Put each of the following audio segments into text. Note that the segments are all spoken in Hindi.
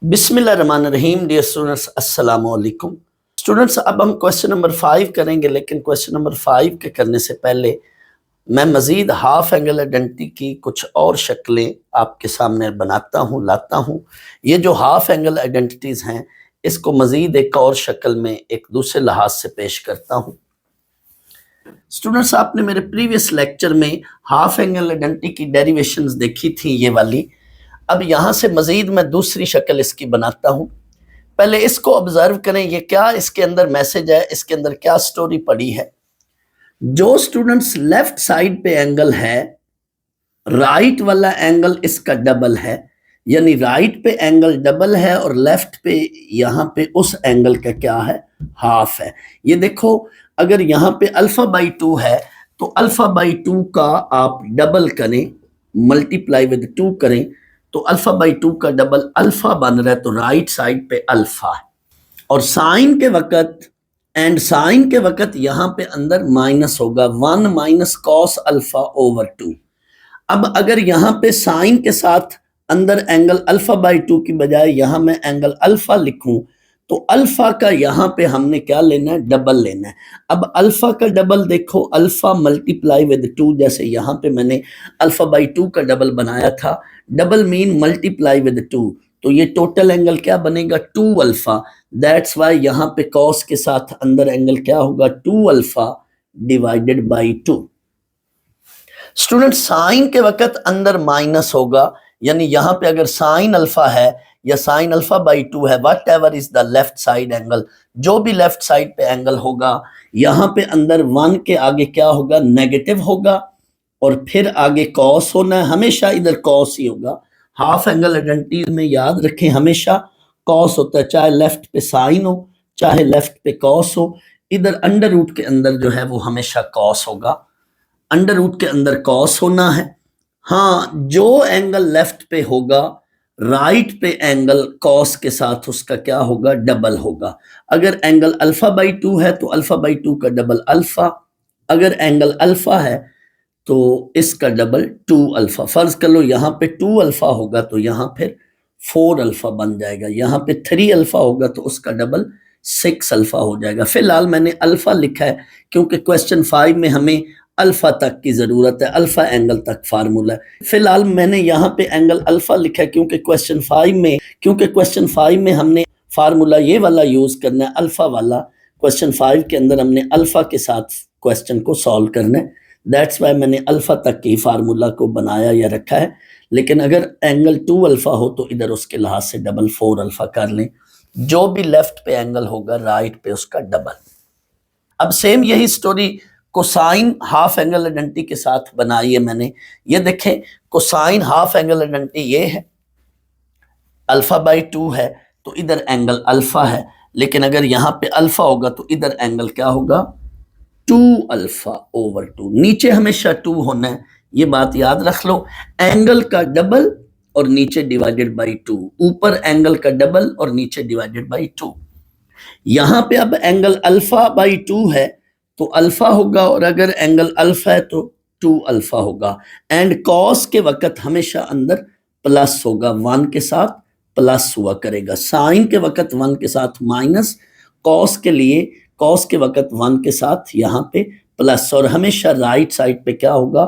बिस्मिल्लाहिर्रहमानिर्रहीम। डियर स्टूडेंट्स, अस्सलाम वालेकुम। स्टूडेंट्स, अब हम क्वेश्चन नंबर 5 करेंगे, लेकिन क्वेश्चन नंबर 5 के करने से पहले मैं मज़ीद हाफ एंगल आइडेंटिटी की कुछ और शक्लें आपके सामने बनाता हूँ, लाता हूँ। ये जो हाफ एंगल आइडेंटिटीज़ हैं, इसको मज़ीद एक और शक्ल में एक दूसरे लिहाज से पेश करता हूँ। स्टूडेंट्स, आपने मेरे प्रीवियस लेक्चर में हाफ एंगल आइडेंटिटी की डेरिवेशंस देखी थी, ये वाली। अब यहाँ से मज़ीद मैं दूसरी शक्ल इसकी बनाता हूँ। पहले इसको ऑब्जर्व करें, ये क्या इसके अंदर मैसेज है, इसके अंदर क्या स्टोरी पड़ी है। जो स्टूडेंट्स लेफ्ट साइड पे एंगल है, राइट वाला एंगल इसका डबल है, यानी राइट पे एंगल डबल है और लेफ्ट पे यहाँ पे उस एंगल का क्या है, हाफ है। ये देखो, अगर यहाँ पे अल्फा बाई 2 है तो अल्फा बाई 2 का आप डबल करें, मल्टीप्लाई विद 2 करें तो अल्फा बाई 2 का डबल अल्फा बन रहा है, तो राइट साइड पे अल्फा है। और साइन के वक्त साइन के वक्त यहां पे अंदर माइनस होगा, 1 माइनस कॉस अल्फा ओवर 2। अब अगर यहां पे साइन के साथ अंदर एंगल अल्फा बाई 2 की बजाय यहां मैं एंगल अल्फा लिखूं तो अल्फा का यहां पे हमने क्या लेना है, डबल लेना है। अब अल्फा का डबल देखो, अल्फा मल्टीप्लाई विद 2, जैसे यहां पे मैंने अल्फा बाई 2 का डबल बनाया था, डबल मीन मल्टीप्लाई विद 2, तो ये टोटल एंगल क्या बनेगा, 2 अल्फा। दैट्स वाई यहाँ पे कॉस के साथ अंदर एंगल क्या होगा, 2 alpha divided by 2। Student, sine के वक्त अंदर माइनस होगा, यानी यहां पे अगर साइन अल्फा है या साइन अल्फा बाई 2 है, what ever is the left side angle, जो भी लेफ्ट साइड पे एंगल होगा, यहां पे अंदर 1 के आगे क्या होगा, नेगेटिव होगा, और फिर आगे कॉस होना है, हमेशा इधर कॉस ही होगा। हाफ एंगल आइडेंटिटी में याद रखें, हमेशा कॉस होता है, चाहे लेफ्ट पे साइन हो चाहे लेफ्ट पे कॉस हो। इधर अंडर रूट के अंदर जो है वो हमेशा कॉस होगा, अंडर रूट के अंदर कॉस होना है। हाँ, जो एंगल लेफ्ट पे होगा, राइट पे एंगल कॉस के साथ उसका क्या होगा, डबल होगा। अगर एंगल अल्फा बाई 2 है तो अल्फा बाई 2 का डबल अल्फा, अगर एंगल अल्फा है तो इसका डबल 2 अल्फा। फर्ज कर लो यहाँ पे 2 अल्फा होगा तो यहाँ फिर 4 अल्फा बन जाएगा, यहाँ पे 3 अल्फा होगा तो उसका डबल 6 अल्फा हो जाएगा। फिलहाल मैंने अल्फा लिखा है क्योंकि क्वेश्चन 5 में हमें अल्फा तक की जरूरत है, अल्फा एंगल तक फार्मूला है। फिलहाल मैंने यहाँ पे एंगल अल्फा लिखा है क्योंकि क्वेश्चन 5 में हमने फार्मूला ये वाला यूज करना है, अल्फा वाला। क्वेश्चन 5 के अंदर हमने अल्फा के साथ क्वेश्चन को सॉल्व करना है, दैट्स वाई मैंने अल्फा तक की फार्मूला को बनाया या रखा है। लेकिन अगर एंगल 2 अल्फा हो तो इधर उसके लिहाज से डबल 4 अल्फा कर लें। जो भी लेफ्ट पे एंगल होगा, राइट पे उसका डबल। अब सेम यही story cosine half angle identity के साथ बनाई है मैंने। ये देखें, कोसाइन हाफ एंगल आइडेंटिटी ये है, अल्फा बाई 2 है तो इधर एंगल अल्फा है, लेकिन अगर यहाँ पे अल्फा होगा तो इधर एंगल क्या होगा, 2 अल्फा ओवर 2। नीचे हमेशा 2 होना है, ये बात याद रख लो। एंगल का डबल और नीचे डिवाइडेड बाई 2, ऊपर एंगल का डबल और नीचे डिवाइडेड बाई 2। यहां पे अब एंगल अल्फा बाई 2 है तो अल्फा होगा, और अगर एंगल अल्फा है तो 2 अल्फा होगा। एंड कॉस के वक्त हमेशा अंदर प्लस होगा, 1 के साथ प्लस हुआ करेगा, साइन के वक्त 1 के साथ माइनस, कॉस के वक्त 1 के साथ यहाँ पे प्लस, और हमेशा राइट साइड पे क्या होगा,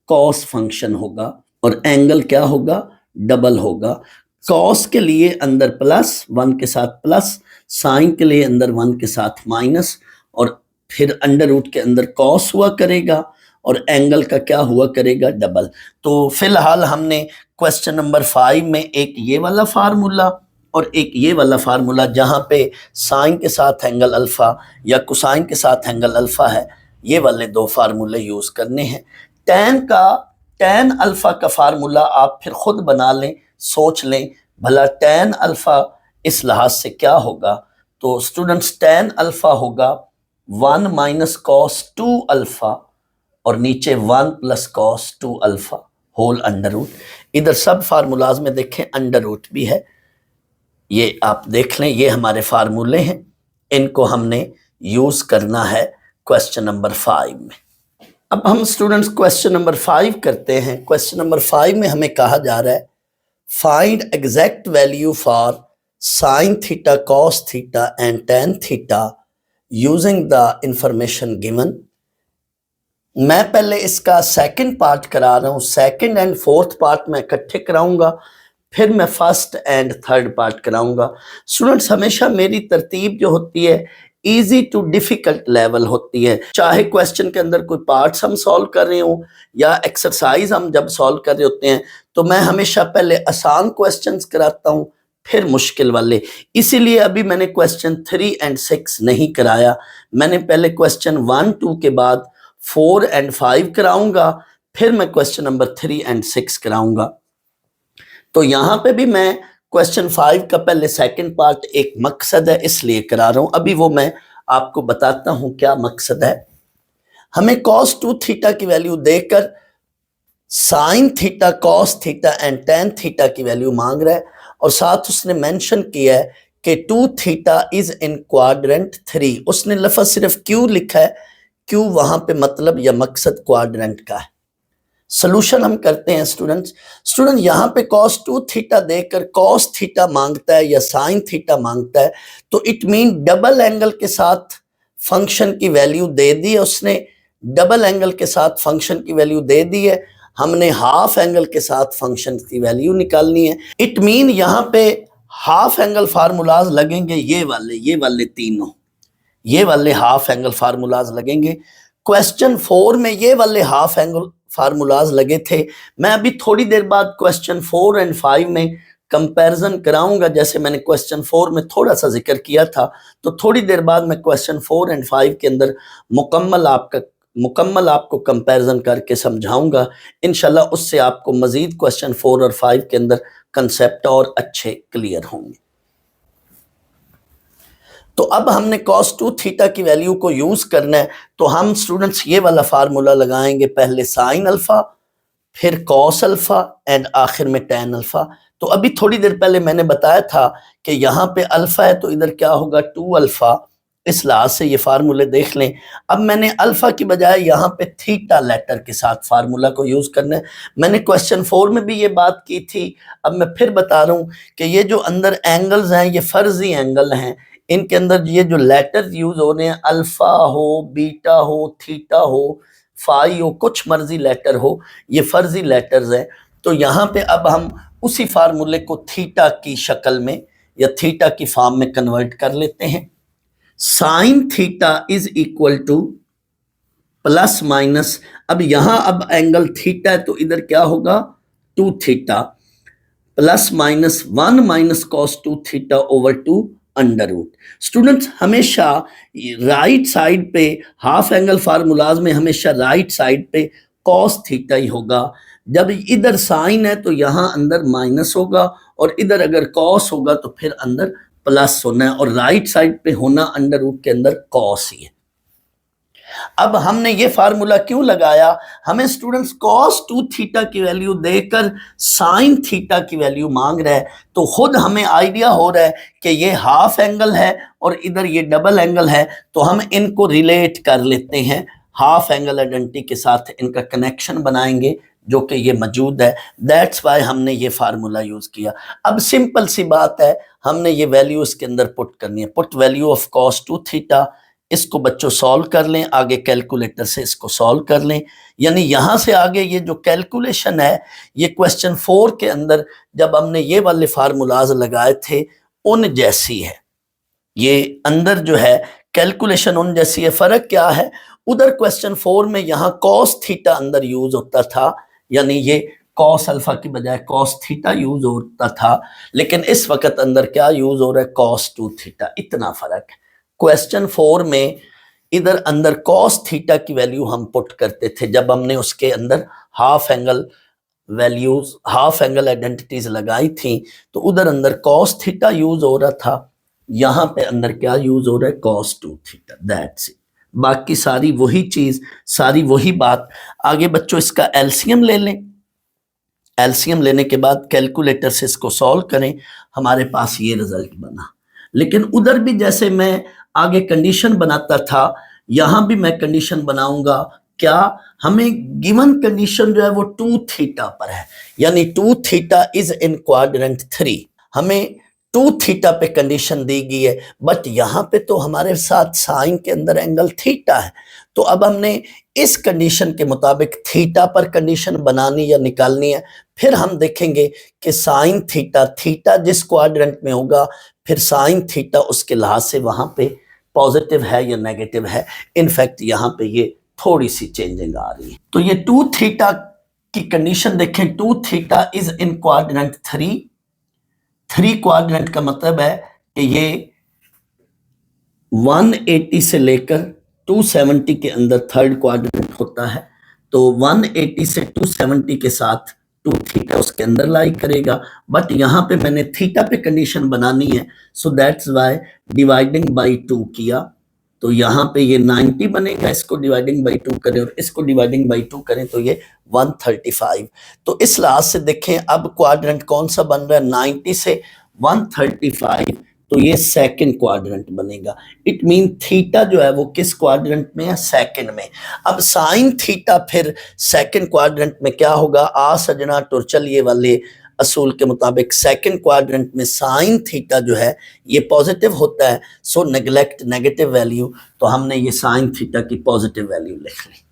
कॉस फंक्शन होगा, और एंगल क्या होगा, डबल होगा। कॉस के लिए अंदर प्लस, 1 के साथ प्लस, साइन के लिए अंदर 1 के साथ माइनस, और फिर अंडर रूट के अंदर कॉस हुआ करेगा, और एंगल का क्या हुआ करेगा, डबल। तो फिलहाल हमने क्वेश्चन नंबर 5 में एक ये वाला फार्मूला और एक ये वाला फार्मूला, जहां पे साइन के साथ एंगल अल्फा या कोसाइन के साथ एंगल अल्फा है, ये वाले 2 फार्मूले यूज करने हैं। टैन अल्फा का फार्मूला आप फिर खुद बना लें, सोच लें भला टैन अल्फा इस लिहाज से क्या होगा। तो स्टूडेंट्स, टैन अल्फा होगा 1 माइनस कॉस 2 अल्फा, और नीचे 1 plus cos 2 alpha whole under root. इधर सब फार्मूलाज में देखें अंडर रूट भी है, ये आप देख लें, ये हमारे फार्मूले हैं, इनको हमने यूज करना है क्वेश्चन नंबर 5 में। अब हम स्टूडेंट्स क्वेश्चन नंबर 5 करते हैं। क्वेश्चन नंबर 5 में हमें कहा जा रहा है find exact value for sin theta, cos theta and tan theta using the information given। मैं पहले इसका सेकंड पार्ट करा रहा हूँ, सेकंड एंड फोर्थ पार्ट मैं इकट्ठे कराऊंगा, फिर मैं फर्स्ट एंड थर्ड पार्ट कराऊंगा। स्टूडेंट्स, हमेशा मेरी तरतीब जो होती है इजी टू डिफिकल्ट लेवल होती है। चाहे क्वेश्चन के अंदर कोई पार्ट्स हम सॉल्व कर रहे हो या एक्सरसाइज हम जब सॉल्व कर रहे होते हैं, तो मैं हमेशा पहले आसान क्वेश्चंस कराता हूँ, फिर मुश्किल वाले। इसीलिए अभी मैंने क्वेश्चन 3 एंड 6 नहीं कराया। मैंने पहले क्वेश्चन 1, 2 के बाद 4 एंड 5 कराऊंगा, फिर मैं क्वेश्चन नंबर 3 एंड 6 कराऊंगा। तो यहां पे भी मैं क्वेश्चन 5 का पहले सेकंड पार्ट एक मकसद है इसलिए करा रहा हूं। अभी वो मैं आपको बताता हूं क्या मकसद है। हमें cos 2 थीटा की वैल्यू देकर sin theta, cos theta and tan theta की वैल्यू मांग रहा है, और साथ उसने मेंशन किया है कि 2 थीटा इज इन क्वाड्रेंट 3। उसने लफ्ज सिर्फ क्यों लिखा है, क्यों वहां पे मतलब या मकसद क्वाड्रेंट का है। सोल्यूशन हम करते हैं स्टूडेंट यहाँ पे cos 2 थीटा देकर cos थीटा मांगता है या sin थीटा मांगता है, तो इट मीन डबल एंगल के साथ फंक्शन की वैल्यू दे दी है उसने। डबल एंगल के साथ फंक्शन की वैल्यू दे दी है, हमने हाफ एंगल के साथ फंक्शन की वैल्यू निकालनी है। इट मीन यहाँ पे हाफ एंगल फार्मूलाज लगेंगे, ये वाले तीनों, ये वाले हाफ एंगल फार्मूलाज लगेंगे। क्वेश्चन 4 में ये वाले हाफ एंगल फार्मूलाज लगे थे। मैं अभी थोड़ी देर बाद क्वेश्चन 4 एंड 5 में कंपैरिजन कराऊंगा, जैसे मैंने क्वेश्चन 4 में थोड़ा सा जिक्र किया था, तो थोड़ी देर बाद मैं क्वेश्चन 4 एंड 5 के अंदर मुकम्मल आपको कंपैरिजन करके समझाऊंगा। इंशाल्लाह उससे आपको मजीद क्वेश्चन 4 और 5 के अंदर कंसेप्ट और अच्छे क्लियर होंगे। तो अब हमने cos 2 थीटा की वैल्यू को यूज करना है, तो हम स्टूडेंट्स ये वाला फार्मूला लगाएंगे, पहले sin अल्फा, फिर cos अल्फा एंड आखिर में tan अल्फा। तो अभी थोड़ी देर पहले मैंने बताया था कि यहाँ पे अल्फा है तो इधर क्या होगा 2 अल्फा, इस लिहाज से ये फार्मूले देख लें। अब मैंने अल्फा की बजाय यहाँ पे थीटा लेटर के साथ फार्मूला को यूज करना है। मैंने क्वेश्चन 4 में भी ये बात की थी, अब मैं फिर बता रहा हूँ कि ये जो अंदर एंगल्स हैं ये फर्जी एंगल हैं। इनके अंदर ये जो लेटर यूज हो रहे हैं, अल्फा हो, बीटा हो, थीटा हो, फाई हो, कुछ मर्जी लेटर हो, ये फर्जी लेटर्स हैं। तो यहाँ पे अब हम उसी फार्मूले को थीटा की शक्ल में या थीटा की फॉर्म में कन्वर्ट कर लेते हैं। Sine theta is equal two plus minus, अब यहां अब एंगल थीटा है तो इधर क्या होगा 2 theta, plus minus 1 minus cos 2 theta over 2 under root. Students, हमेशा राइट साइड पे हाफ एंगल फार्मूलाज में हमेशा राइट साइड पे cos थीटा ही होगा। जब इधर साइन है तो यहाँ अंदर माइनस होगा, और इधर अगर cos होगा तो फिर अंदर प्लस होना है, और राइट साइड पे होना अंडर रूट के अंदर cos ही है। अब हमने ये फार्मूला क्यों लगाया, हमें स्टूडेंट्स cos 2 थीटा की वैल्यू देकर sin थीटा की वैल्यू मांग रहा है, तो खुद हमें आइडिया हो रहा है कि ये हाफ एंगल है और इधर ये डबल एंगल है, तो हम इनको रिलेट कर लेते हैं, हाफ एंगल आइडेंटिटी के साथ इनका कनेक्शन बनाएंगे जो कि ये मौजूद है। दैट्स वाई हमने ये फार्मूला यूज किया। अब सिंपल सी बात है, हमने ये वैल्यू इसके अंदर पुट करनी है। Put value of cos 2 theta, इसको बच्चों सॉल्व कर लें, आगे कैलकुलेटर से इसको सॉल्व कर लें। यानी यहां से आगे ये जो कैलकुलेशन है, ये क्वेश्चन 4 के अंदर जब हमने ये वाले फार्मूलाज लगाए थे उन जैसी है। ये अंदर जो है कैलकुलेशन उन जैसी है। फर्क क्या है, उधर क्वेश्चन 4 में यहाँ cos थीटा अंदर यूज होता था, यानी ये cos अल्फा की बजाय cos थीटा यूज होता था, लेकिन इस वक्त अंदर क्या यूज हो रहा है cos 2 थीटा। इतना फर्क है। क्वेश्चन 4 में इधर अंदर cos थीटा की वैल्यू हम पुट करते थे जब हमने उसके अंदर half angle values, half angle identities लगाई थी, तो उधर अंदर cos थीटा यूज हो रहा था, यहां पे अंदर क्या यूज हो रहा है cos 2 थीटा। That's it. बाकी सारी वही चीज, सारी वही बात। आगे बच्चों इसका एलसीएम ले लें, एलसीएम लेने के बाद कैलकुलेटर से इसको सॉल्व करें, हमारे पास ये रिजल्ट बना। लेकिन उधर भी जैसे मैं आगे कंडीशन बनाता था, यहां भी मैं कंडीशन बनाऊंगा। क्या, हमें गिवन कंडीशन जो है वो 2 थीटा पर है, यानी 2 थीटा इज इन क्वाड्रेंट 3। हमें टू थीटा पे कंडीशन दी गई है, बट यहाँ पे तो हमारे साथ साइन के अंदर एंगल थीटा है। तो अब हमने इस कंडीशन के मुताबिक थीटा पर कंडीशन बनानी या निकालनी है। फिर हम देखेंगे कि साइन थीटा, थीटा जिस क्वाड्रेंट में होगा, फिर साइन थीटा उसके लिहाज से वहां पे पॉजिटिव है या नेगेटिव है। इनफैक्ट यहाँ पे ये थोड़ी सी चेंजिंग आ रही है। तो ये टू थीटा की कंडीशन देखें, two theta is in quadrant three. Three quadrant का मतलब है कि ये 180 से लेकर 270 के अंदर थर्ड क्वाड्रेंट होता है। तो 180 से 270 के साथ टू थीटा उसके अंदर लाई करेगा, बट यहां पे मैंने थीटा पे कंडीशन बनानी है, so that's why dividing by 2 किया। तो यहाँ पे ये 90 बनेगा, इसको डिवाइडिंग बाई 2 करें और इसको डिवाइडिंग बाई 2 करें तो ये 135। तो इस लिहाज से देखें अब क्वाड्रेंट कौन सा बन रहा है, 90 से 135, तो ये सेकंड क्वाड्रेंट बनेगा। इट मीन थीटा जो है वो किस क्वाड्रेंट में है, सेकंड में। अब साइन थीटा फिर सेकंड क्वाड्रेंट में क्या होगा, आ सजना टुरचलिए वाले असूल के मुताबिक सेकंड क्वाड्रेंट में साइन थीटा जो है ये पॉजिटिव होता है, सो नेग्लेक्ट नेगेटिव वैल्यू। तो हमने ये साइन थीटा की पॉजिटिव वैल्यू लिख ली।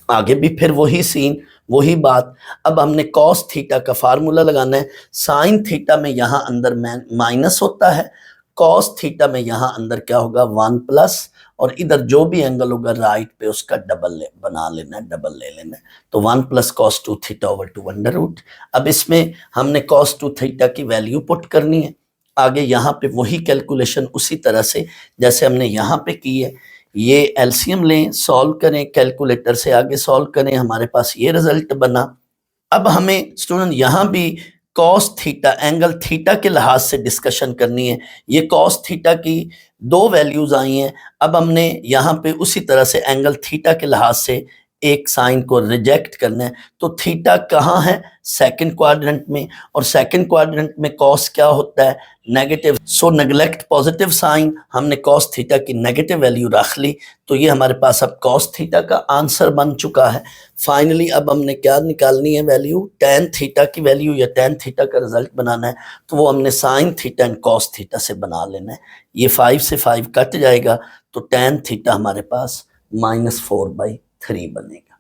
आगे भी फिर वही सीन, वही बात। अब हमने कॉस थीटा का फार्मूला लगाना है। साइन थीटा में यहां अंदर माइनस होता है, कॉस थीटा में यहां अंदर क्या होगा 1 प्लस, और इधर जो भी एंगल होगा राइट पे उसका डबल बना लेना है, डबल ले लेना है। तो 1 plus cos 2 theta over 2 under root. अब इसमें हमने कॉस 2 थीटा की वैल्यू पुट करनी है। आगे यहाँ पे वही कैलकुलेशन उसी तरह से जैसे हमने यहाँ पे की है। ये एलसीएम लें, सॉल्व करें, कैलकुलेटर से आगे सॉल्व करें, हमारे पास ये रिजल्ट बना। अब हमें स्टूडेंट यहाँ भी कॉस थीटा, एंगल थीटा के लिहाज से डिस्कशन करनी है। ये कॉस थीटा की दो वैल्यूज आई हैं। अब हमने यहाँ पे उसी तरह से एंगल थीटा के लिहाज से एक साइन को रिजेक्ट करना है। तो थीटा कहाँ है, सेकंड क्वाड्रेंट में, और सेकंड क्वाड्रेंट में कॉस क्या होता है, नेगेटिव। सो नेग्लेक्ट पॉजिटिव साइन, हमने कॉस थीटा की नेगेटिव वैल्यू रख ली। तो ये हमारे पास अब कॉस थीटा का आंसर बन चुका है। फाइनली अब हमने क्या निकालनी है वैल्यू, टेन थीटा की वैल्यू या टेन थीटा का रिजल्ट बनाना है। तो वो हमने sine theta and cos theta से बना लेना है। ये 5 से 5 कट जाएगा, तो टेन थीटा हमारे पास -4/3 बनेगा।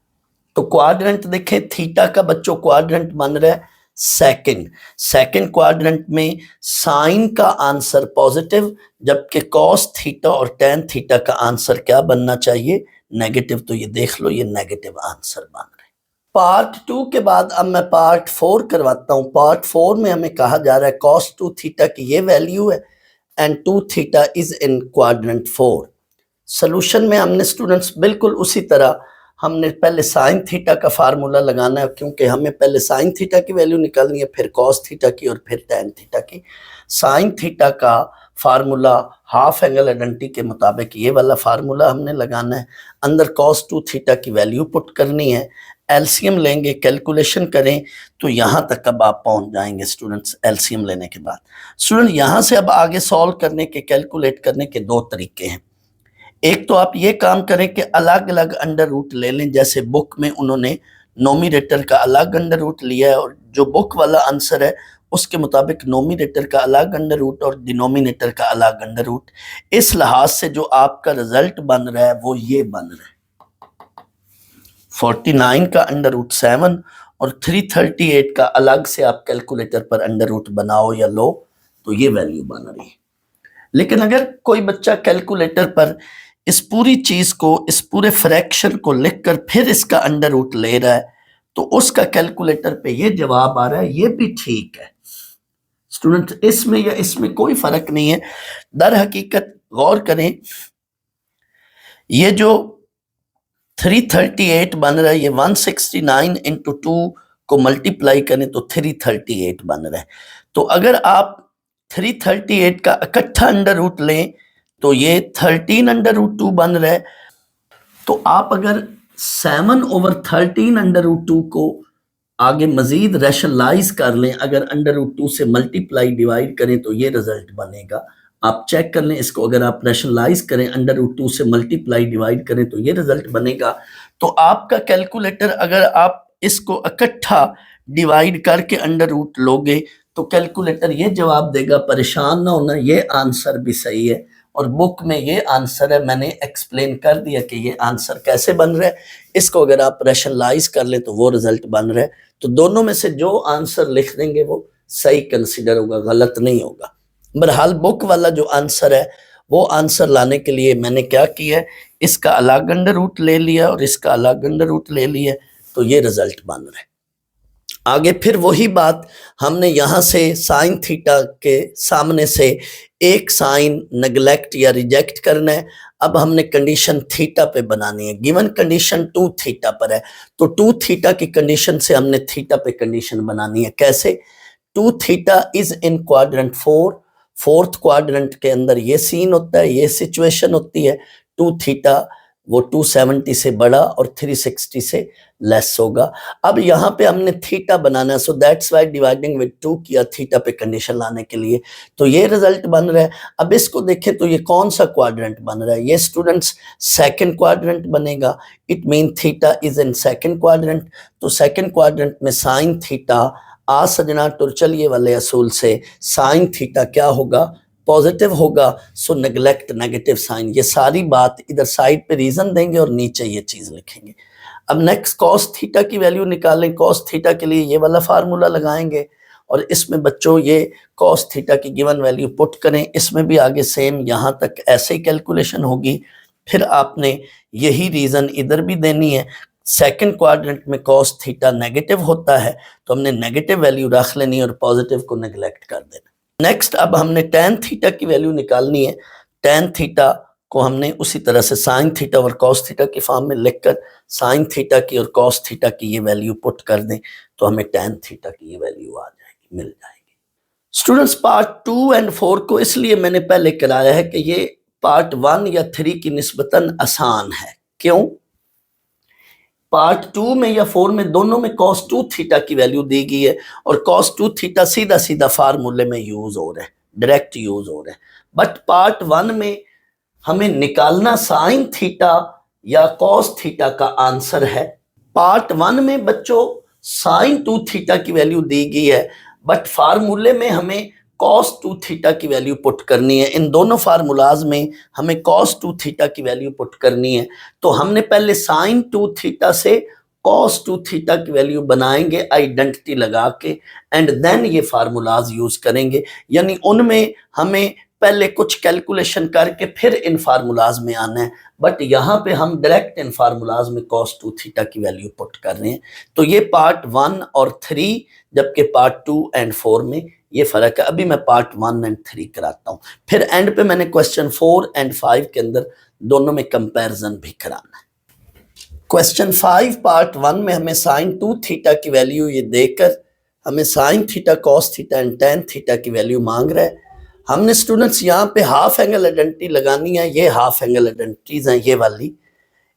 तो क्वाड्रेंट देखें, थीटा का बच्चों क्वाड्रेंट बन रहा है सेकंड। सेकंड क्वाड्रेंट में साइन का आंसर पॉजिटिव, जबकि कॉस थीटा और टेन थीटा का आंसर क्या बनना चाहिए, नेगेटिव। तो ये देख लो, ये नेगेटिव आंसर बन रहे। पार्ट 2 के बाद अब मैं पार्ट 4 करवाता हूं। पार्ट 4 में हमें कहा जा रहा है कॉस 2 थीटा की ये वैल्यू है and 2 theta is in quadrant 4। Solution में हमने स्टूडेंट्स बिल्कुल उसी तरह हमने पहले साइन थीटा का फार्मूला लगाना है, क्योंकि हमें पहले साइन थीटा की वैल्यू निकालनी है, फिर कॉस थीटा की और फिर टेन थीटा की। साइन थीटा का फार्मूला हाफ एंगल आइडेंटिटी के मुताबिक ये वाला फार्मूला हमने लगाना है। अंदर कॉस 2 थीटा की वैल्यू पुट करनी है, एलसीएम लेंगे, कैलकुलेशन करें, तो यहाँ तक अब आप पहुँच जाएंगे स्टूडेंट्स एलसीएम लेने के बाद। स्टूडेंट यहाँ से अब आगे सॉल्व करने के, कैलकुलेट करने के दो तरीके हैं। एक तो आप ये काम करें कि अलग अलग अंडर रूट ले लें, जैसे बुक में उन्होंने नोमिनेटर का अलग अंडर रूट लिया है और जो बुक वाला आंसर है उसके मुताबिक नोमिनेटर का अलग अंडर रूट और डिनोमिनेटर का अलग अंडर रूट। इस लिहाज से जो आपका रिजल्ट बन रहा है वो ये बन रहा है 49 का अंडर रूट 7 और 338 का अलग से आप कैलकुलेटर पर अंडर रूट बनाओ या लो तो ये वैल्यू बन रही है। लेकिन अगर कोई बच्चा कैलकुलेटर पर इस पूरी चीज को, इस पूरे फ्रैक्शन को लिखकर फिर इसका अंडर रूट ले रहा है तो उसका कैलकुलेटर पे ये जवाब आ रहा है, ये भी ठीक है स्टूडेंट। इसमें या इसमें कोई फर्क नहीं है। दर हकीकत गौर करें, ये जो 338 बन रहा है, ये 169 इंटू 2 को मल्टीप्लाई करें तो 338 बन रहा है। तो अगर आप 338 का इकट्ठा अंडर रूट लें तो ये 13 अंडर रूट 2 बन रहा है। तो आप अगर 7/13 अंडर रूट 2 को आगे मजीद रैशनलाइज कर लें, अगर अंडर रूट 2 से मल्टीप्लाई डिवाइड करें तो ये रिजल्ट बनेगा। आप चेक कर लें इसको, अगर आप रैशनलाइज करें अंडर रूट 2 से मल्टीप्लाई डिवाइड करें तो ये रिजल्ट बनेगा। तो आपका कैलकुलेटर, अगर आप इसको इकट्ठा डिवाइड करके अंडर रूट लोगे तो कैलकुलेटर ये जवाब देगा, परेशान ना होना, ये आंसर भी सही है और बुक में ये आंसर है। मैंने एक्सप्लेन कर दिया कि ये आंसर कैसे बन रहा है। इसको अगर आप रैशनलाइज कर ले तो वो रिजल्ट बन रहा है। तो दोनों में से जो आंसर लिख देंगे वो सही कंसिडर होगा, गलत नहीं होगा। बहरहाल बुक वाला जो आंसर है वो आंसर लाने के लिए मैंने क्या किया है, इसका अलग अंडर रूट ले लिया और इसका अलग अंडर रूट ले लिया, तो ये रिजल्ट बन रहा है। आगे फिर वही बात, हमने यहाँ से साइन थीटा के सामने से एक साइन नेग्लेक्ट या रिजेक्ट करना है। अब हमने कंडीशन थीटा पे बनानी है। गिवन कंडीशन 2 थीटा पर है, तो 2 थीटा की कंडीशन से हमने थीटा पे कंडीशन बनानी है। कैसे? 2 theta is in quadrant 4, fourth quadrant के अंदर ये सीन होता है, ये सिचुएशन होती है। 2 थीटा वो 270 से बड़ा और 360 से लेस होगा। अब यहाँ पे हमने थीटा बनाना है, so that's why dividing with 2 किया थीटा पे कंडीशन लाने के लिए, तो ये रिजल्ट बन रहा है। अब इसको देखें तो ये कौन सा क्वाड्रेंट बन रहा है? ये स्टूडेंट्स सेकंड क्वाड्रेंट बनेगा। It mean theta is in second quadrant, तो सेकंड क्वाड्रेंट में साइन थीटा, आ सजना टुरचलिए वाले असूल से साइन थीटा क्या होगा? पॉजिटिव होगा। सो नेग्लेक्ट नेगेटिव साइन। ये सारी बात इधर साइड पे रीजन देंगे और नीचे ये चीज लिखेंगे। अब नेक्स्ट कॉस थीटा की वैल्यू निकालें। कॉस थीटा के लिए ये वाला फार्मूला लगाएंगे और इसमें बच्चों ये कॉस थीटा की गिवन वैल्यू पुट करें। इसमें भी आगे सेम यहाँ तक ऐसे ही कैलकुलेशन होगी। फिर आपने यही रीजन इधर भी देनी है। सेकंड क्वाड्रेंट में कॉस थीटा नेगेटिव होता है, तो हमने नेगेटिव वैल्यू रख लेनी है और पॉजिटिव को नेग्लेक्ट कर देना। नेक्स्ट अब हमने टेन थीटा की वैल्यू निकालनी है। टेन थीटा को हमने उसी तरह से साइन थीटा और कॉस थीटा की फॉर्म में लिखकर साइन थीटा की और कॉस थीटा की ये वैल्यू पुट कर दें तो हमें टेन थीटा की ये वैल्यू आ जाएगी, मिल जाएगी। स्टूडेंट्स पार्ट 2 और 4 को इसलिए मैंने पहले कराया है कि ये पार्ट 1 या 3 की निस्बतन आसान है। क्यों? पार्ट 2 में या 4 में दोनों में cos 2 थीटा की वैल्यू दी गई है और cos 2 थीटा सीधा सीधा फार्मूले में यूज हो रहा है, डायरेक्ट यूज हो रहा है। बट पार्ट 1 में हमें निकालना साइन थीटा या cos थीटा का आंसर है। पार्ट 1 में बच्चों साइन 2 थीटा की वैल्यू दी गई है, बट फार्मूले में हमें cos 2 थीटा की वैल्यू पुट करनी है। इन दोनों फार्मूलाज में हमें cos 2 थीटा की वैल्यू पुट करनी है। तो हमने पहले sin 2 थीटा से cos 2 थीटा की वैल्यू बनाएंगे आइडेंटिटी लगा के, एंड देन ये फार्मूलाज यूज करेंगे। यानी उनमें हमें पहले कुछ कैलकुलेशन करके फिर इन फार्मूलाज में आना है, बट यहाँ पे हम डायरेक्ट इन फार्मूलाज में cos 2 थीटा की वैल्यू पुट कर रहे हैं। तो ये पार्ट 1 और 3, जबकि पार्ट 2 और 4 में ये फर्क है। अभी मैं पार्ट 1 और 3 कराता हूँ, फिर एंड पे मैंने क्वेश्चन 4 और 5 के अंदर दोनों में कंपैरिजन भी कराना है। क्वेश्चन 5 पार्ट 1 में हमें साइन 2 थीटा की वैल्यू ये देकर हमें sign theta cos theta and tan theta की वैल्यू मांग रहा है। हमने स्टूडेंट्स यहाँ पे हाफ एंगल आइडेंटिटी लगानी है। ये हाफ एंगल आइडेंटिटीज हैं ये वाली,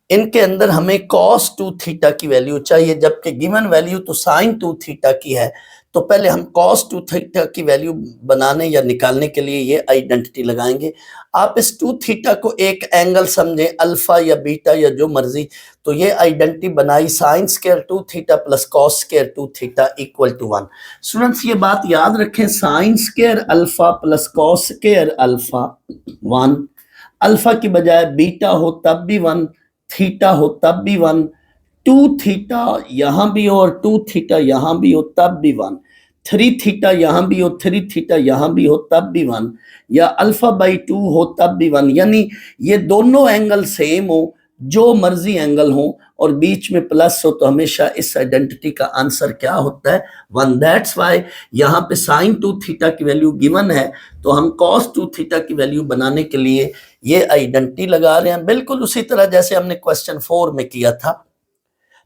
इनके अंदर हमें cos 2 थीटा की वैल्यू चाहिए, जबकि गिवन वैल्यू तो sin 2 थीटा की है। तो पहले हम cos 2 थीटा की वैल्यू बनाने या निकालने के लिए ये आइडेंटिटी लगाएंगे। आप इस 2 थीटा को एक एंगल समझें, अल्फा या बीटा या जो मर्जी, तो ये आइडेंटिटी बनाई sin square 2 theta plus cos square 2 theta equal to 1। Students ये बात याद रखें, sin square alpha plus cos square alpha 1, alpha की बजाय बीटा हो तब भी 1, थीटा हो तब भी 1, 2 थीटा यहां भी हो और 2 थीटा यहां भी हो तब भी 1, 3 थीटा यहां भी हो 3 थीटा यहां भी हो तब भी 1, या अल्फा बाई 2 हो तब भी 1। यानी ये दोनों एंगल सेम हो, जो मर्जी एंगल हो और बीच में प्लस हो, तो हमेशा इस आइडेंटिटी का आंसर क्या होता है? 1। दैट्स वाई यहाँ पे साइन 2 थीटा की वैल्यू गिवन है, तो हम cos 2 थीटा की वैल्यू बनाने के लिए ये आइडेंटिटी लगा रहे हैं, बिल्कुल उसी तरह जैसे हमने क्वेश्चन 4 में किया था।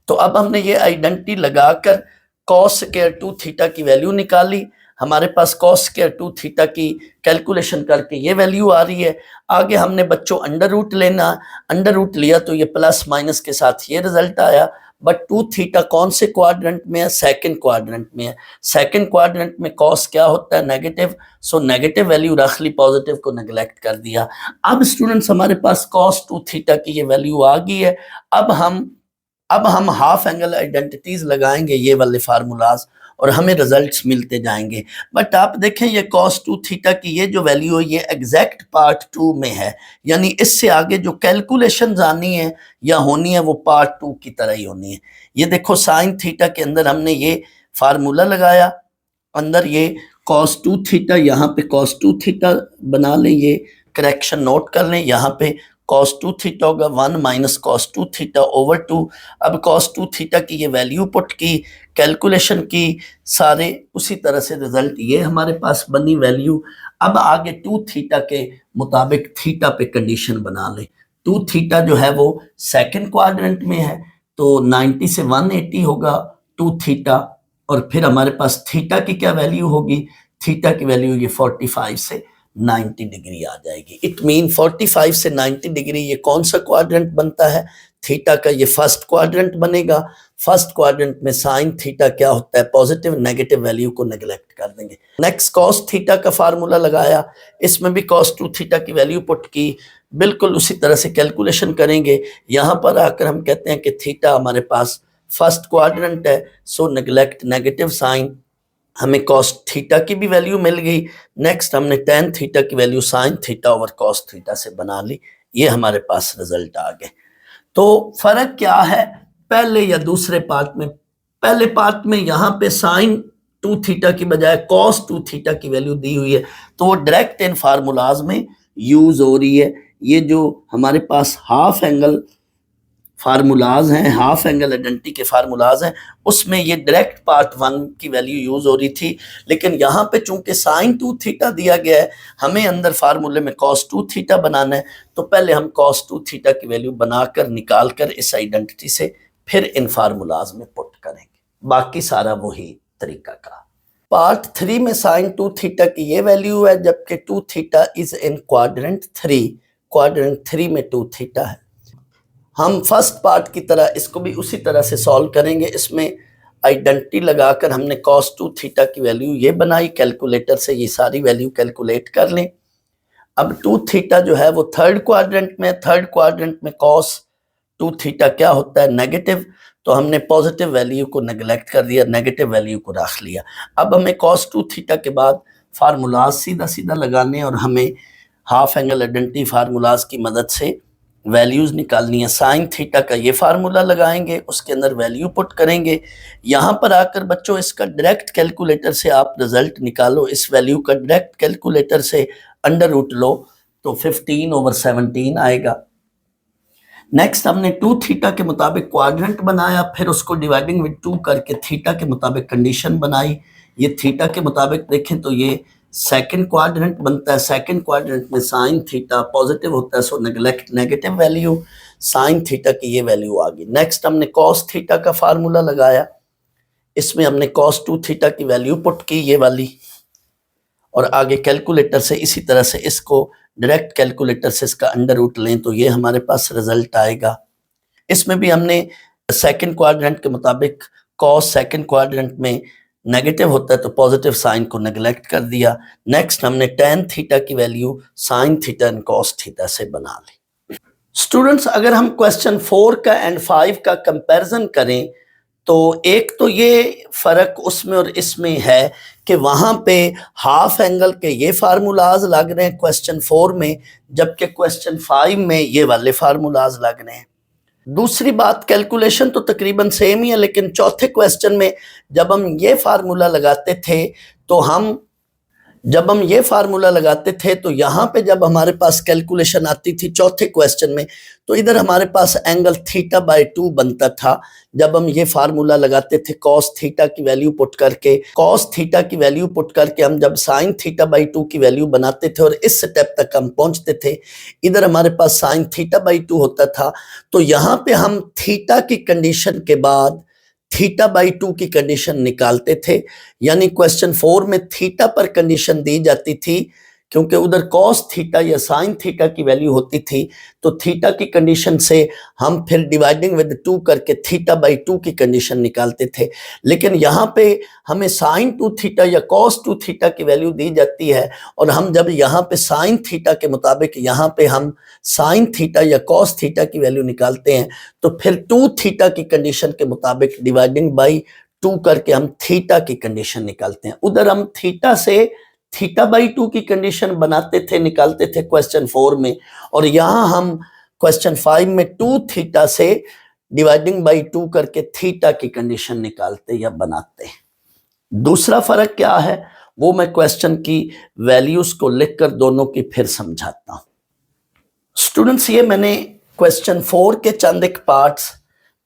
तो अब हमने ये आइडेंटिटी लगाकर cos स्क्वायर 2 थीटा की वैल्यू निकाली। हमारे पास cos स्क्वायर 2 थीटा की कैलकुलेशन करके ये वैल्यू आ रही है। आगे हमने बच्चों अंडर रूट लेना, अंडर रूट लिया तो ये प्लस माइनस के साथ ये रिजल्ट आया। बट 2 थीटा कौन से क्वाड्रेंट में है? सेकंड क्वाड्रेंट में है। सेकंड क्वाड्रेंट में cos क्या होता है? नेगेटिव। सो नेगेटिव वैल्यू रख ली, पॉजिटिव को नेग्लेक्ट कर दिया। अब स्टूडेंट्स हमारे पास cos 2 थीटा की ये वैल्यू आ गई है। अब हम हाफ एंगल आइडेंटिटीज लगाएंगे ये वाले फार्मूलाज, और हमें रिजल्ट्स मिलते जाएंगे। बट आप देखें ये cos 2 थीटा की ये जो वैल्यू है ये एग्जैक्ट पार्ट 2 में है, यानी इससे आगे जो कैलकुलेशन आनी है या होनी है वो पार्ट 2 की तरह ही होनी है। ये देखो साइन थीटा के अंदर हमने ये फार्मूला लगाया, अंदर ये cos 2 थीटा, यहाँ पे cos 2 थीटा बना लें, ये करेक्शन नोट कर लें, यहाँ पे cos 2 थीटा होगा 1 माइनस cos 2 थीटा ओवर 2। अब cos 2 थीटा की ये वैल्यू पुट की, कैलकुलेशन की, सारे उसी तरह से रिजल्ट ये हमारे पास बनी वैल्यू। अब आगे 2 थीटा के मुताबिक थीटा पे कंडीशन बना लें। 2 थीटा जो है वो सेकंड क्वाड्रेंट में है, तो 90 से 180 होगा 2 थीटा, और फिर हमारे पास थीटा की क्या वैल्यू होगी, थीटा की वैल्यू ये 45 से 90 डिग्री आ जाएगी। इट मीन 45 से 90 डिग्री ये कौन सा क्वाड्रेंट बनता है, थीटा का ये फर्स्ट क्वाड्रेंट बनेगा। फर्स्ट क्वाड्रेंट में साइन थीटा क्या होता है, पॉजिटिव, नेगेटिव वैल्यू को नेग्लेक्ट कर देंगे। नेक्स्ट cos थीटा का फार्मूला लगाया, इसमें भी cos 2 थीटा की वैल्यू पुट की, बिल्कुल उसी तरह से कैलकुलेशन करेंगे। यहाँ पर आकर हम कहते हैं कि थीटा हमारे पास फर्स्ट क्वाड्रेंट है, सो नेग्लेक्ट नेगेटिव साइन, हमें cos थीटा की भी वैल्यू मिल गई। नेक्स्ट हमने tan थीटा की value sin theta over cos theta से बना ली, ये हमारे पास रिजल्ट आ गए। तो फर्क क्या है पहले या दूसरे पार्ट में? पहले पार्ट में यहाँ पे sin 2 थीटा की बजाय cos 2 थीटा की वैल्यू दी हुई है, तो वो डायरेक्ट इन फार्मूलाज में यूज हो रही है। ये जो हमारे पास हाफ एंगल फार्मूलाज हैं, हाफ एंगल आइडेंटिटी के फार्मूलाज हैं, उसमें ये डायरेक्ट पार्ट 1 की वैल्यू यूज हो रही थी। लेकिन यहाँ पे चूंकि साइन 2 थीटा दिया गया है, हमें अंदर फार्मूले में cos 2 थीटा बनाना है, तो पहले हम cos 2 थीटा की वैल्यू बनाकर निकाल कर इस आइडेंटिटी से फिर इन फार्मूलाज में पुट करेंगे। बाकी सारा वही तरीका का। पार्ट 3 में साइन 2 थीटा की ये वैल्यू है, जबकि 2 theta is in quadrant 3, quadrant 3 में 2 थीटा है। हम फर्स्ट पार्ट की तरह इसको भी उसी तरह से सॉल्व करेंगे। इसमें आइडेंटिटी लगाकर हमने cos 2 थीटा की वैल्यू ये बनाई, कैलकुलेटर से ये सारी वैल्यू कैलकुलेट कर लें। अब 2 थीटा जो है वो थर्ड क्वाड्रेंट में, थर्ड क्वाड्रेंट में cos 2 थीटा क्या होता है, नेगेटिव, तो हमने पॉजिटिव वैल्यू को नेग्लेक्ट कर दिया, नेगेटिव वैल्यू को रख लिया। अब हमें cos 2 थीटा के बाद फार्मूलाज सीधा सीधा लगाने और हमें हाफ एंगल आइडेंटिटी फार्मूलाज की मदद से वैल्यूज निकालनी है। साइन थीटा का ये फार्मूला लगाएंगे, उसके अंदर वैल्यू पुट करेंगे। यहाँ पर आकर बच्चों इसका डायरेक्ट कैलकुलेटर से आप रिजल्ट निकालो, इस वैल्यू का डायरेक्ट कैलकुलेटर से अंडर रूट लो तो 15/17 आएगा। नेक्स्ट हमने 2 थीटा के मुताबिक क्वाड्रेंट बनाया, फिर उसको डिवाइडिंग विद 2 करके थीटा के मुताबिक कंडीशन बनाई। ये थीटा के मुताबिक देखें तो ये सेकंड क्वाड्रेंट बनता है। सेकंड क्वाड्रेंट में साइन थीटा पॉजिटिव होता है, so neglect negative value, sine theta की ये वैल्यू आ गई। नेक्स्ट हमने cos थीटा का फार्मूला लगाया, इसमें हमने cos 2 थीटा की वैल्यू पुट की ये वाली, और आगे कैलकुलेटर से इसी तरह से इसको डायरेक्ट कैलकुलेटर से इसका अंडर रूट लें तो ये हमारे पास रिजल्ट आएगा। इसमें भी हमने सेकंड क्वाड्रेंट के मुताबिक cos सेकंड क्वाड्रेंट में नेगेटिव होता है तो पॉजिटिव साइन को नेग्लेक्ट कर दिया। नेक्स्ट हमने tan थीटा की value sin theta and cos theta से बना ली। स्टूडेंट्स अगर हम क्वेश्चन 4 का एंड 5 का कंपैरिजन करें तो एक तो ये फर्क उसमें और इसमें है कि वहां पे हाफ एंगल के ये फार्मूलाज लग रहे हैं क्वेश्चन 4 में, जबकि क्वेश्चन 5 में ये वाले फार्मूलाज लग रहे हैं। दूसरी बात, कैलकुलेशन तो तकरीबन सेम ही है, लेकिन चौथे क्वेश्चन में जब हम ये फार्मूला लगाते थे तो यहाँ पे जब हमारे पास कैलकुलेशन आती थी चौथे क्वेश्चन में, तो इधर हमारे पास एंगल θ/2 बनता था। जब हम ये फार्मूला लगाते थे cos थीटा की वैल्यू पुट करके हम जब sin θ/2 की वैल्यू बनाते थे और इस स्टेप तक हम पहुंचते थे, इधर हमारे पास sin θ/2 होता था। तो यहाँ पे हम थीटा की कंडीशन के बाद θ/2 की कंडीशन निकालते थे, यानी क्वेश्चन 4 में थीटा पर कंडीशन दी जाती थी, क्योंकि उधर cos थीटा या sin थीटा की वैल्यू होती थी, तो थीटा की कंडीशन से हम फिर डिवाइडिंग विद 2 करके θ/2 की कंडीशन निकालते थे। लेकिन यहाँ पे हमें sin 2 थीटा या cos 2 थीटा की वैल्यू दी जाती है, और हम जब यहाँ पे sin थीटा के मुताबिक यहाँ पे हम sin थीटा या cos थीटा की वैल्यू निकालते हैं, तो फिर 2 थीटा की कंडीशन के मुताबिक डिवाइडिंग बाई 2 करके हम थीटा की कंडीशन निकालते हैं। उधर हम थीटा से थीटा बाई 2 की कंडीशन बनाते थे, निकालते थे क्वेश्चन 4 में, और यहां हम क्वेश्चन 5 में 2 थीटा से डिवाइडिंग बाई 2 करके थीटा की कंडीशन निकालते या बनाते हैं। दूसरा फर्क क्या है वो मैं क्वेश्चन की वैल्यूज को लिखकर दोनों की फिर समझाता हूं। स्टूडेंट्स, ये मैंने क्वेश्चन 4 के चंद एक पार्ट्स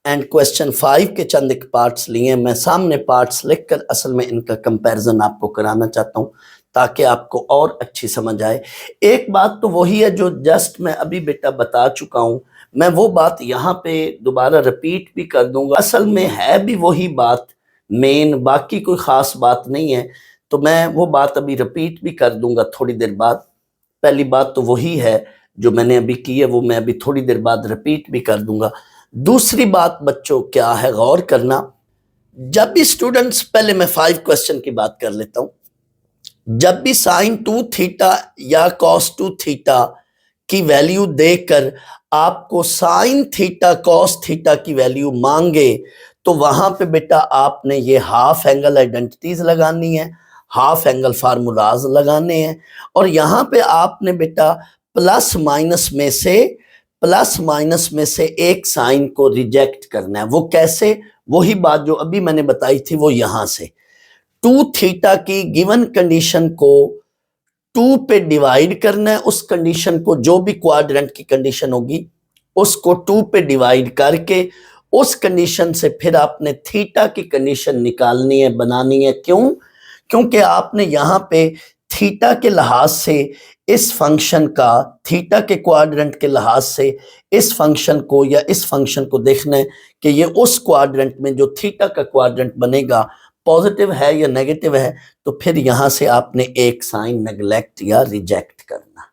एंड क्वेश्चन 5 के चंद एक पार्ट्स लिए। मैं सामने पार्ट्स लिखकर असल में इनका कंपैरिजन आपको कराना चाहता हूं ताकि आपको और अच्छी समझ आए। एक बात तो वही है जो जस्ट मैं अभी बेटा बता चुका हूं, मैं वो बात यहाँ पे दोबारा रिपीट भी कर दूंगा। असल में है भी वही बात मेन, बाकी कोई ख़ास बात नहीं है, तो मैं वो बात अभी रिपीट भी कर दूंगा थोड़ी देर बाद। पहली बात तो वही है जो मैंने अभी की है, वो मैं अभी थोड़ी देर बाद रिपीट भी कर दूंगा। दूसरी बात बच्चों क्या है, गौर करना, जब भी स्टूडेंट्स, पहले मैं 5 क्वेश्चन की बात कर लेता हूं, जब भी साइन 2 थीटा या कॉस 2 थीटा की वैल्यू देकर आपको साइन थीटा कॉस थीटा की वैल्यू मांगे तो वहां पे बेटा आपने ये हाफ एंगल आइडेंटिटीज लगानी है, हाफ एंगल फार्मूलाज लगाने हैं, और यहां पे आपने बेटा प्लस माइनस में से एक साइन को रिजेक्ट करना है। वो कैसे, वही बात जो अभी मैंने बताई थी, वो यहां से 2 थीटा की गिवन कंडीशन को 2 पे डिवाइड करना है। उस कंडीशन को, जो भी क्वाड्रेंट की कंडीशन होगी उसको 2 पे डिवाइड करके उस कंडीशन से फिर आपने थीटा की कंडीशन निकालनी है, बनानी है। क्यों? क्योंकि आपने यहां पे थीटा के लिहाज से इस फंक्शन का, थीटा के क्वाड्रेंट के लिहाज से इस फंक्शन को या इस फंक्शन को देखना है कि ये उस क्वाड्रेंट में जो थीटा का क्वाड्रेंट बनेगा पॉजिटिव है या नेगेटिव है, तो फिर यहां से आपने एक साइन नेग्लेक्ट या रिजेक्ट करना।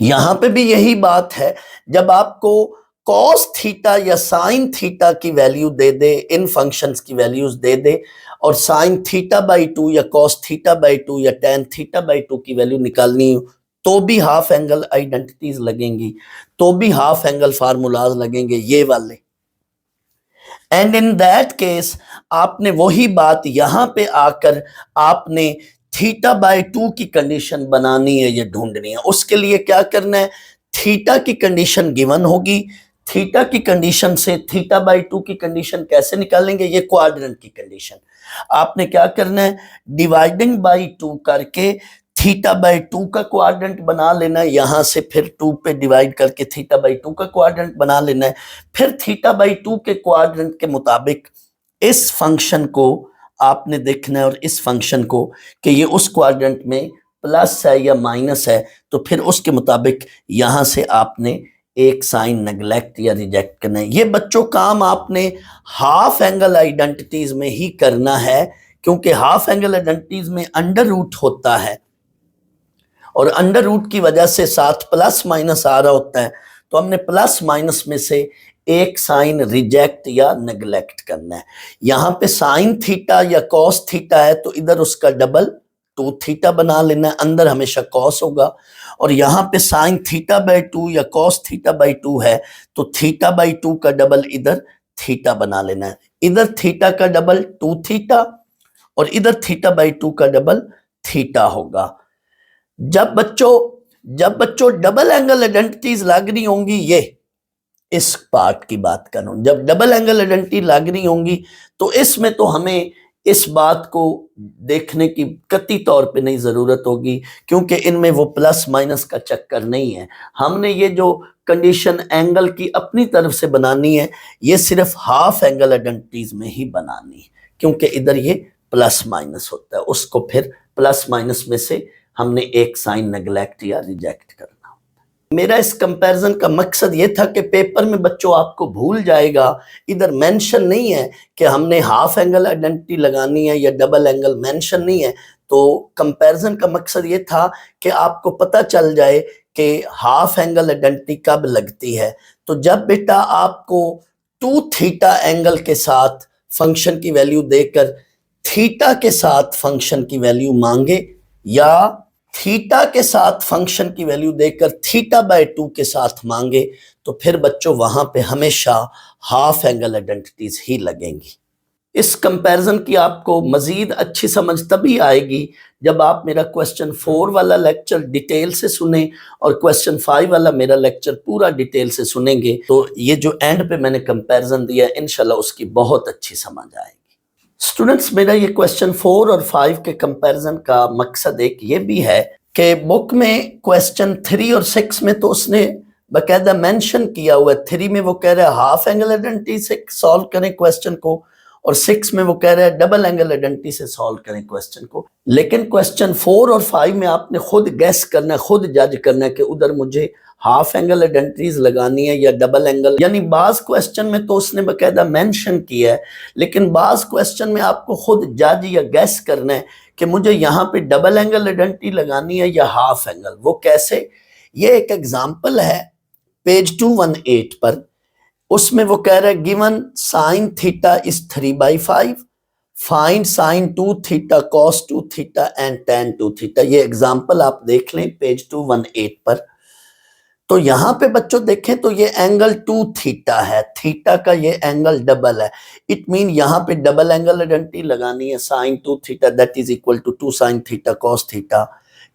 यहां पे भी यही बात है, जब आपको कॉस थीटा या साइन थीटा की वैल्यू दे दे, इन फंक्शंस की वैल्यूज दे दे, और साइन थीटा बाई 2 या कॉस थीटा बाई 2 या टेन थीटा बाई 2 की वैल्यू निकालनी हो तो भी हाफ एंगल आइडेंटिटीज लगेंगी, तो भी हाफ एंगल फार्मूलाज लगेंगे ये वाले। एंड इन दैट केस आपने वही बात यहां पे आकर आपने थीटा बाई 2 की कंडीशन बनानी है, ये ढूंढनी है। उसके लिए क्या करना है, थीटा की कंडीशन गिवन होगी, थीटा की कंडीशन से थीटा बाई 2 की कंडीशन कैसे निकालेंगे, ये क्वाड्रेंट की कंडीशन। आपने क्या करना है, डिवाइडिंग बाई 2 करके थीटा बाई 2 का क्वाड्रेंट बना लेना है, यहां से फिर 2 पे डिवाइड करके थीटा बाई 2 का क्वाड्रेंट बना लेना है। फिर थीटा बाई 2 के क्वाड्रेंट के मुताबिक इस फंक्शन को आपने देखना है और इस फंक्शन को कि ये उस क्वाड्रेंट में प्लस है या माइनस है, तो फिर उसके मुताबिक यहां से आपने एक साइन नेग्लेक्ट या रिजेक्ट करना है। ये बच्चों काम आपने हाफ एंगल आइडेंटिटीज में ही करना है, क्योंकि हाफ एंगल आइडेंटिटीज में अंडर रूट होता है और अंडर रूट की वजह से साथ प्लस माइनस आ रहा होता है, तो हमने प्लस माइनस में से एक साइन रिजेक्ट या नेग्लेक्ट करना है। यहां पे साइन थीटा या कॉस थीटा है तो इधर उसका डबल 2 थीटा बना लेना है, अंदर हमेशा कॉस होगा। और यहां पे साइन थीटा बाई 2 या कॉस थीटा बाई 2 है तो थीटा बाई 2 का डबल इधर थीटा बना लेना है। इधर थीटा का डबल 2 थीटा और इधर थीटा बाई 2 का डबल थीटा होगा। जब बच्चों डबल एंगल आइडेंटिटीज लग रही होंगी, ये इस पार्ट की बात कर रहा हूं, जब डबल एंगल आइडेंटिटी लग रही होंगी तो इसमें तो हमें इस बात को देखने की कतई तौर पे नहीं जरूरत होगी, क्योंकि इनमें वो प्लस माइनस का चक्कर नहीं है। हमने ये जो कंडीशन एंगल की अपनी तरफ से बनानी है, ये सिर्फ हाफ एंगल आइडेंटिटीज में ही बनानी है, क्योंकि इधर ये प्लस माइनस होता है, उसको फिर प्लस माइनस में से हमने एक साइन नेग्लेक्ट या रिजेक्ट करना। मेरा इस कंपैरिजन का मकसद ये था कि पेपर में बच्चों आपको भूल जाएगा, इधर मेंशन नहीं है कि हमने हाफ एंगल आइडेंटिटी लगानी है या डबल एंगल, मेंशन नहीं है। तो कंपैरिजन का मकसद ये था कि आपको पता चल जाए कि हाफ एंगल आइडेंटिटी कब लगती है। तो जब बेटा आपको 2 थीटा एंगल के साथ फंक्शन की वैल्यू देकर थीटा के साथ फंक्शन की वैल्यू मांगे, या थीटा के साथ फंक्शन की वैल्यू देकर थीटा बाई 2 के साथ मांगे, तो फिर बच्चों वहां पे हमेशा हाफ एंगल आइडेंटिटीज ही लगेंगी। इस कंपैरिजन की आपको मजीद अच्छी समझ तभी आएगी जब आप मेरा क्वेश्चन 4 वाला लेक्चर डिटेल से सुने और क्वेश्चन 5 वाला मेरा लेक्चर पूरा डिटेल से सुनेंगे। तो ये जो एंड पे मैंने कंपैरिजन दिया इंशाल्लाह उसकी बहुत अच्छी समझ आएगी। स्टूडेंट्स, मेरा ये क्वेश्चन 4 और 5 के कंपैरिजन का मकसद एक ये भी है कि बुक में क्वेश्चन 3 और 6 में तो उसने बाकायदा मेंशन किया हुआ है। 3 में वो कह रहा है हाफ एंगल आइडेंटिटी से सॉल्व करें क्वेश्चन को, और 6 में वो कह रहा है डबल एंगल आइडेंटिटी से सॉल्व करें क्वेश्चन को। लेकिन क्वेश्चन 4 और 5 में आपने खुद गैस करना है, खुद जज करना है कि उधर मुझे हाफ एंगल आइडेंटिटीज लगानी है या डबल एंगल। यानी बाज क्वेश्चन में तो उसने बाकायदा मेंशन किया है, लेकिन बाज क्वेश्चन में आपको खुद जज या गैस करना है कि मुझे यहाँ पे डबल एंगल आइडेंटिटी लगानी है या हाफ एंगल। वो कैसे? ये एक एग्जाम्पल है पेज 218 पर। उसमें वो कह रहा है given sine theta is 3/5, find sign 2 theta cos 2 theta and tan 2 theta. ये एग्जाम्पल आप देख लें पेज 218 पर। तो यहां पे बच्चों देखें तो ये एंगल 2 थीटा है, थीटा का ये एंगल डबल है। इट मीन यहां पे डबल एंगल आइडेंटिटी लगानी है। Sine 2 theta that is equal to 2 sine theta cos theta,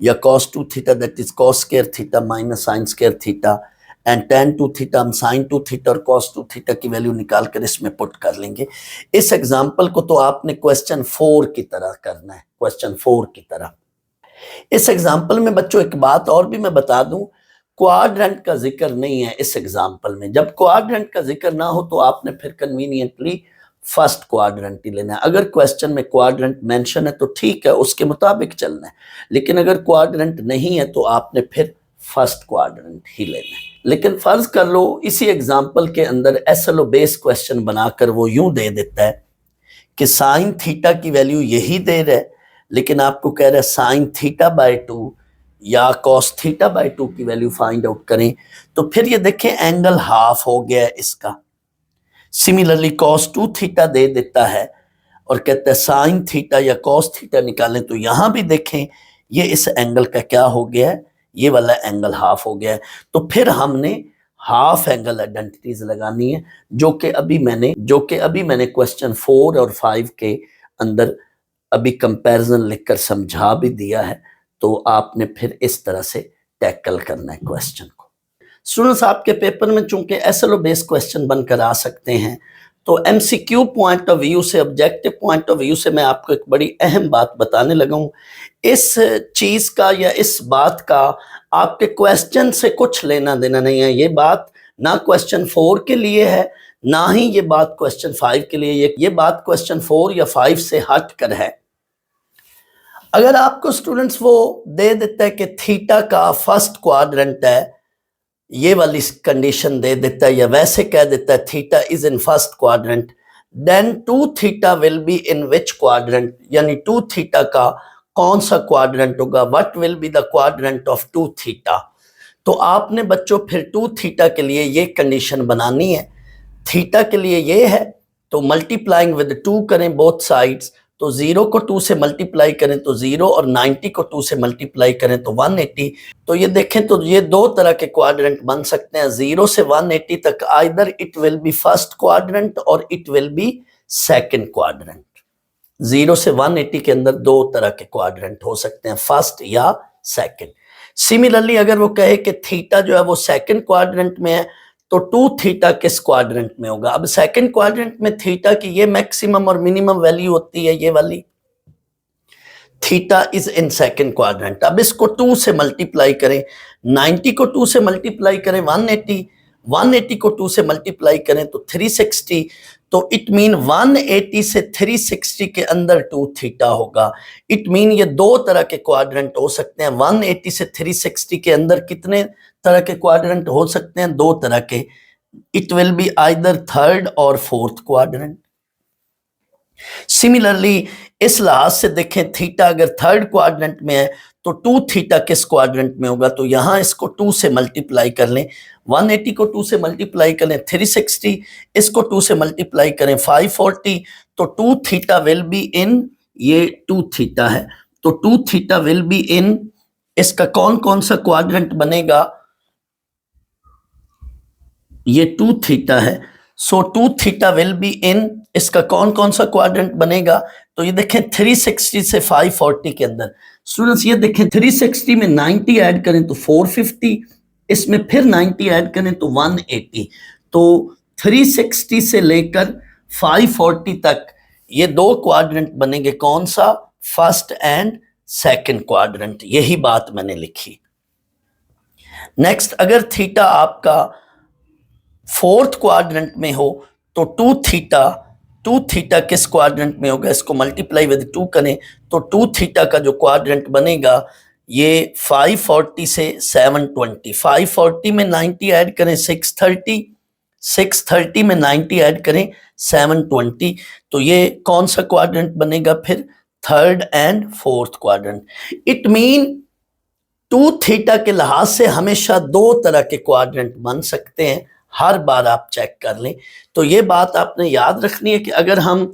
या cos 2 theta that is cos square theta minus sine square theta, and tan 2 theta हम साइन 2 थीटा और कॉस 2 थीटा की वैल्यू निकाल कर इसमें पुट कर लेंगे। इस एग्जाम्पल को तो आपने क्वेश्चन 4 की तरह करना है, क्वेश्चन 4 की तरह। इस एग्जाम्पल में बच्चों एक बात और भी मैं बता दूं, क्वाड्रेंट का जिक्र नहीं है इस एग्जाम्पल में। जब क्वाड्रेंट का जिक्र ना हो तो आपने फिर कन्वीनियंटली फर्स्ट क्वाड्रेंट ही लेना है। अगर क्वेश्चन में क्वाड्रेंट मेंशन है तो ठीक है, उसके मुताबिक चलना है। लेकिन अगर क्वाड्रेंट नहीं है तो आपने फिर फर्स्ट क्वाड्रेंट ही लेना है। लेकिन फर्ज कर लो इसी एग्जाम्पल के अंदर एसएलओ बेस क्वेश्चन बनाकर वो यूं दे देता है कि साइन थीटा की वैल्यू यही दे रहा है, लेकिन आपको कह रहा है साइन थीटा बाय 2 या कॉस थीटा बाय 2 की वैल्यू फाइंड आउट करें। तो फिर ये देखें एंगल हाफ हो गया है इसका। सिमिलरली कॉस 2 थीटा दे देता है और कहता है साइन थीटा या कॉस थीटा निकालें। तो यहां भी देखें ये इस एंगल का क्या हो गया है, ये वाला एंगल हाफ हो गया है। तो फिर हमने हाफ एंगल आइडेंटिटीज लगानी है, जो कि अभी मैंने क्वेश्चन 4 और 5 के अंदर अभी कंपैरिजन लिखकर समझा भी दिया है। तो आपने फिर इस तरह से टैकल करना है क्वेश्चन को। स्टूडेंट्स, आपके पेपर में चूंकि एसएलओ बेस्ड क्वेश्चन बनकर आ सकते हैं, तो एमसीक्यू पॉइंट ऑफ व्यू से, ऑब्जेक्टिव पॉइंट ऑफ व्यू से मैं आपको एक बड़ी अहम बात बताने लगा हूं। इस चीज का या इस बात का आपके क्वेश्चन से कुछ लेना देना नहीं है। ये बात ना क्वेश्चन 4 के लिए है, ना ही ये बात क्वेश्चन 5 के लिए। ये बात क्वेश्चन 4 या 5 से हट कर है। अगर आपको स्टूडेंट्स वो दे देता है कि थीटा का फर्स्ट क्वाड्रेंट है, ये वाली कंडीशन दे देता है, या वैसे कह देता है theta is in first quadrant, then 2 theta will be in which quadrant, यानी 2 थीटा का कौन सा क्वाड्रेंट होगा, what will be the quadrant of 2 theta. तो आपने बच्चों फिर 2 थीटा के लिए ये कंडीशन बनानी है। थीटा के लिए ये है तो मल्टीप्लाइंग विद 2 करें बोथ साइड्स, तो 0 को 2 से मल्टीप्लाई करें तो 0, और 90 को 2 से मल्टीप्लाई करें तो 180। तो ये देखें तो ये दो तरह के क्वाड्रेंट बन सकते हैं। 0 से 180 तक either it will be first quadrant और it will be second quadrant. 0 से 180 के अंदर दो तरह के क्वाड्रेंट हो सकते हैं, फर्स्ट या सेकंड। सिमिलरली अगर वो कहे कि थीटा जो है वो सेकंड क्वाड्रेंट में है, तो 2 थीटा किस क्वाड्रेंट में होगा। अब सेकंड क्वाड्रेंट में थीटा की ये मैक्सिमम और मिनिमम वैल्यू होती है, ये वाली theta is in second quadrant. अब इसको 2 से मल्टीप्लाई करें, 90 को 2 से मल्टीप्लाई करें 180, 180 को 2 से मल्टीप्लाई करें तो 360। तो इट मीन 180 से 360 के अंदर 2 थीटा होगा। इट मीन ये दो तरह के क्वाड्रेंट हो सकते हैं। 180 से 360 के अंदर कितने तरह के क्वाड्रेंट हो सकते हैं? दो तरह के। It will be either third और फोर्थ क्वाड्रेंट। सिमिलरली इस लिहाज से देखें, थीटा अगर थर्ड क्वाड्रेंट में है तो 2 थीटा किस क्वाड्रेंट में होगा। तो यहां इसको 2 से मल्टीप्लाई कर लें, 180 को 2 से मल्टीप्लाई करें 360, इसको 2 से मल्टीप्लाई करें 540। तो 2 थीटा विल बी इन, ये 2 थीटा है तो 2 थीटा विल बी इन, इसका कौन कौन सा क्वाड्रेंट बनेगा? ये 2 थीटा है, सो 2 थीटा विल बी इन, इसका कौन कौन सा क्वाड्रेंट बनेगा? तो ये देखें 360 से 540 के अंदर। स्टूडेंट्स ये देखें 360 में 90 ऐड करें तो 450, इसमें फिर 90 ऐड करें तो 180। तो 360 से लेकर 540 तक ये दो क्वाड्रेंट बनेंगे, कौन सा? First and second quadrant. यही बात मैंने लिखी। नेक्स्ट, अगर थीटा आपका फोर्थ क्वाड्रेंट में हो तो 2 थीटा किस क्वाड्रेंट में होगा? इसको मल्टीप्लाई विद 2 करें तो 2 थीटा का जो क्वाड्रेंट बनेगा ये 540 से 720। 540 में 90 ऐड करें 630, 630 में 90 ऐड करें 720। तो ये कौन सा क्वाड्रेंट बनेगा फिर? Third and fourth quadrant. It mean 2 theta के लिहाज से हमेशा दो तरह के क्वाड्रेंट बन सकते हैं, हर बार आप चेक कर लें। तो ये बात आपने याद रखनी है कि अगर हम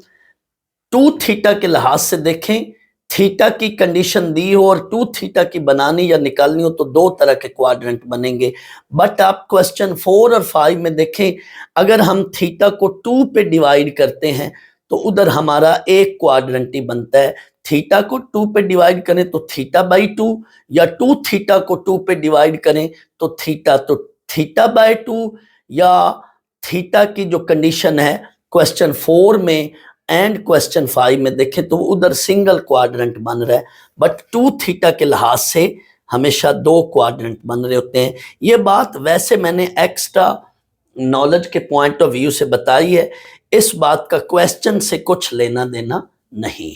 2 थीटा के लिहाज से देखें, थीटा की कंडीशन दी हो और 2 थीटा की बनानी या निकालनी हो तो दो तरह के क्वाड्रेंट बनेंगे। बट आप क्वेश्चन 4 और 5 में देखें, अगर हम थीटा को 2 पे डिवाइड करते हैं तो उधर हमारा एक क्वाड्रेंट ही बनता है। थीटा को 2 पे डिवाइड करें तो थीटा बाई 2, या 2 थीटा को 2 पे डिवाइड करें तो थीटा बाई 2, या थीटा की जो कंडीशन है क्वेश्चन 4 में एंड क्वेश्चन 5 में देखें तो उधर सिंगल क्वाड्रेंट बन रहा है। बट 2 थीटा के लिहाज से हमेशा दो क्वाड्रेंट बन रहे होते हैं। ये बात वैसे मैंने एक्स्ट्रा नॉलेज के पॉइंट ऑफ व्यू से बताई है, इस बात का क्वेश्चन से कुछ लेना देना नहीं।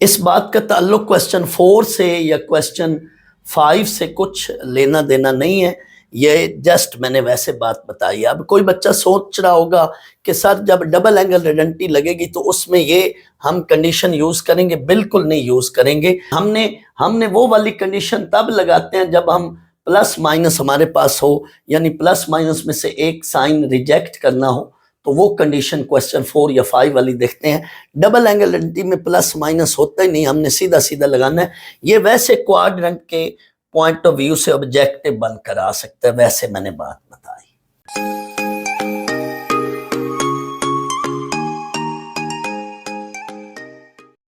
इस बात का ताल्लुक क्वेश्चन 4 से या क्वेश्चन 5 से कुछ लेना देना नहीं है, ये जस्ट मैंने वैसे बात बताई है। अब कोई बच्चा सोच रहा होगा कि सर जब डबल एंगल आइडेंटिटी लगेगी तो उसमें ये हम कंडीशन यूज करेंगे। बिल्कुल नहीं यूज करेंगे। हमने वो वाली कंडीशन तब लगाते हैं जब हम प्लस माइनस हमारे पास हो, यानी प्लस माइनस में से एक साइन रिजेक्ट करना हो, तो वो कंडीशन क्वेश्चन 4 या 5 वाली देखते हैं। डबल एंगल आइडेंटिटी में प्लस माइनस होता ही नहीं, हमने सीधा सीधा लगाना है। ये वैसे क्वाड्रेंट के पॉइंट ऑफ व्यू से ऑब्जेक्टिव बनकर आ सकता है, वैसे मैंने बात बताई।